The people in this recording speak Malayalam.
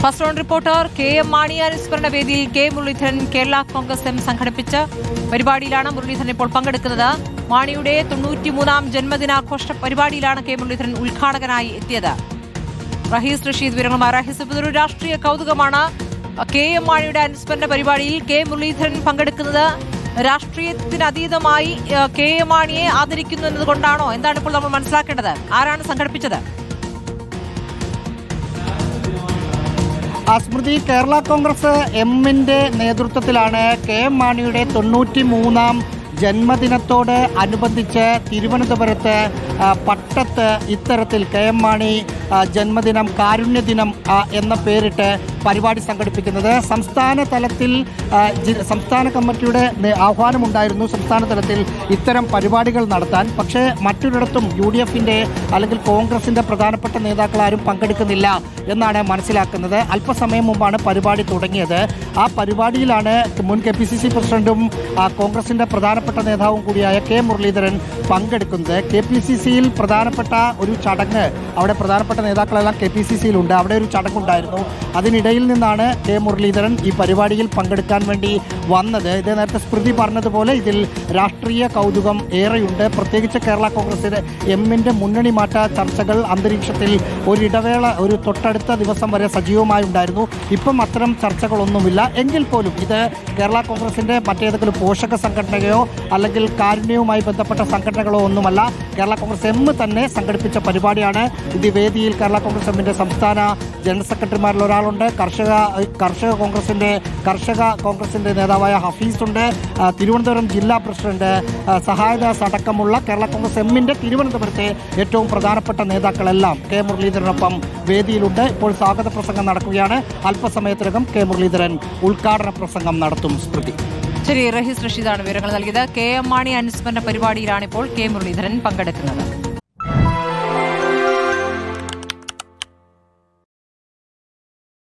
First on reporter K M. Mani അനുസ്മരണ വേദിയിൽ കെ. മുരളീധരൻ കേരള കോൺഗ്രസ് എം സംഘടിപ്പിച്ച പരിപാടിയിലാണ് മുരളീധരൻ ഇപ്പോൾ പങ്കെടുക്കുന്നത്. മാണിയുടെ 93-ാം ജന്മദിനാഘോഷ പരിപാടിയിലാണ് കെ. മുരളീധരൻ ഉദ്ഘാടകനായി എത്തിയത്. റഹീസ് റഷീദ് വിവരങ്ങളുമായി. റഹീസ്, ഇതൊരു രാഷ്ട്രീയ കൗതുകമാണ്. കെ.എം. മാണിയുടെ അനുസ്മരണ പരിപാടിയിൽ കെ. മുരളീധരൻ പങ്കെടുക്കുന്നത് രാഷ്ട്രീയത്തിനതീതമായി കെ.എം. മാണിയെ ആദരിക്കുന്നു എന്നതുകൊണ്ടാണോ? എന്താണ് ഇപ്പോൾ നമ്മൾ മനസ്സിലാക്കേണ്ടത്? ആരാണ് സംഘടിപ്പിച്ചത്? സ്മൃതി, കേരള കോൺഗ്രസ് എമ്മിന്റെ നേതൃത്വത്തിലാണ് കെ.എം. മാണിയുടെ 93-ാം ജന്മദിനത്തോട് അനുബന്ധിച്ച് തിരുവനന്തപുരത്ത് പട്ടത്ത് ഇത്തരത്തിൽ കെ.എം. മാണി ജന്മദിനം കാരുണ്യദിനം എന്ന പേരിട്ട് പരിപാടി സംഘടിപ്പിക്കുന്നത്. സംസ്ഥാന തലത്തിൽ സംസ്ഥാന കമ്മിറ്റിയുടെ ആഹ്വാനമുണ്ടായിരുന്നു സംസ്ഥാന തലത്തിൽ ഇത്തരം പരിപാടികൾ നടത്താൻ. പക്ഷേ മറ്റൊരിടത്തും UDFന്റെ അല്ലെങ്കിൽ കോൺഗ്രസിന്റെ പ്രധാനപ്പെട്ട നേതാക്കളാരും പങ്കെടുക്കുന്നില്ല എന്നാണ് മനസ്സിലാക്കുന്നത്. അല്പസമയം മുമ്പാണ് പരിപാടി തുടങ്ങിയത്. ആ പരിപാടിയിലാണ് മുൻ KPCC പ്രസിഡന്റും കോൺഗ്രസിന്റെ പ്രധാനപ്പെട്ട നേതാവും കൂടിയായ കെ. മുരളീധരൻ പങ്കെടുക്കുന്നത്. KPCCയിൽ പ്രധാനപ്പെട്ട ഒരു ചടങ്ങ്, അവിടെ പ്രധാനപ്പെട്ട നേതാക്കളെല്ലാം KPCCയിലുണ്ട്, അവിടെ ഒരു ചടങ്ങുണ്ടായിരുന്നു. അതിനിടയിൽ നിന്നാണ് കെ. മുരളീധരൻ ഈ പരിപാടിയിൽ പങ്കെടുക്കാൻ വേണ്ടി വന്നത്. ഇത് നേരത്തെ സ്മൃതി പറഞ്ഞതുപോലെ ഇതിൽ രാഷ്ട്രീയ കൗതുകം ഏറെയുണ്ട്. പ്രത്യേകിച്ച് കേരള കോൺഗ്രസിന്റെ എമ്മിന്റെ മുന്നണി മാറ്റ ചർച്ചകൾ അന്തരീക്ഷത്തിൽ ഒരിടവേള ഒരു തൊട്ടടുത്ത ദിവസം വരെ സജീവമായി ഉണ്ടായിരുന്നു. ഇപ്പം അത്തരം ചർച്ചകളൊന്നുമില്ല. എങ്കിൽ പോലും ഇത് കേരള കോൺഗ്രസിന്റെ മറ്റേതെങ്കിലും പോഷക സംഘടനയോ അല്ലെങ്കിൽ കാരുണ്യവുമായി ബന്ധപ്പെട്ട സംഘടനകളോ ഒന്നുമല്ല. കേരള കോൺഗ്രസ് എം തന്നെ സംഘടിപ്പിച്ച പരിപാടിയാണ്. ഇത് വേദിയിൽ കേരള കോൺഗ്രസ് എമ്മിന്റെ സംസ്ഥാന ജനറൽ സെക്രട്ടറിമാരിൽ ഒരാളുണ്ട്. കർഷക കോൺഗ്രസിന്റെ നേതാവായ ഹഫീസ് ഉണ്ട്. തിരുവനന്തപുരം ജില്ലാ പ്രസിഡന്റ് സഹായദാസ് അടക്കമുള്ള കേരള കോൺഗ്രസ് എമ്മിന്റെ തിരുവനന്തപുരത്തെ ഏറ്റവും പ്രധാനപ്പെട്ട നേതാക്കളെല്ലാം കെ. മുരളീധരനൊപ്പം വേദിയിലുണ്ട്. ഇപ്പോൾ സ്വാഗത പ്രസംഗം നടക്കുകയാണ്. അല്പസമയത്തിനകം കെ. മുരളീധരൻ ഉദ്ഘാടന പ്രസംഗം നടത്തും. സ്മൃതി. ശരി, റഹീസ് റഷീദാണ് വിവരങ്ങൾ നൽകിയത്. കെ.എം. മാണി അനുസ്മരണ പരിപാടിയിലാണ് ഇപ്പോൾ കെ. മുരളീധരൻ പങ്കെടുക്കുന്നത്.